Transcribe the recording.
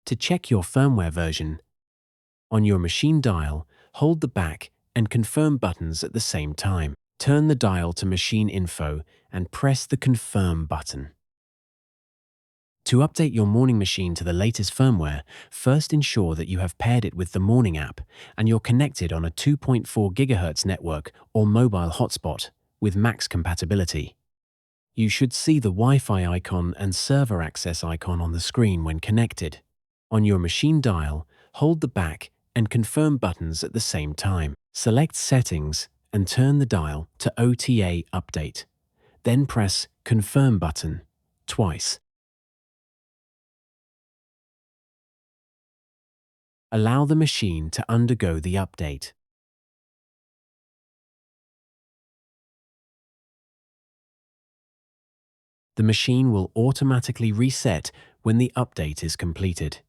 To check your firmware version, on your machine dial, hold the back and confirm buttons at the same time. Turn the dial to machine info and press the confirm button. To update your morning machine to the latest firmware, first ensure that you have paired it with the Morning app and you're connected on a 2.4 GHz network or mobile hotspot with max compatibility. You should see the Wi-Fi icon and server access icon on the screen when connected. On your machine dial, hold the back and confirm buttons at the same time. Select Settings and turn the dial to OTA Update. Then press Confirm button twice. Allow the machine to undergo the update. The machine will automatically reset when the update is completed.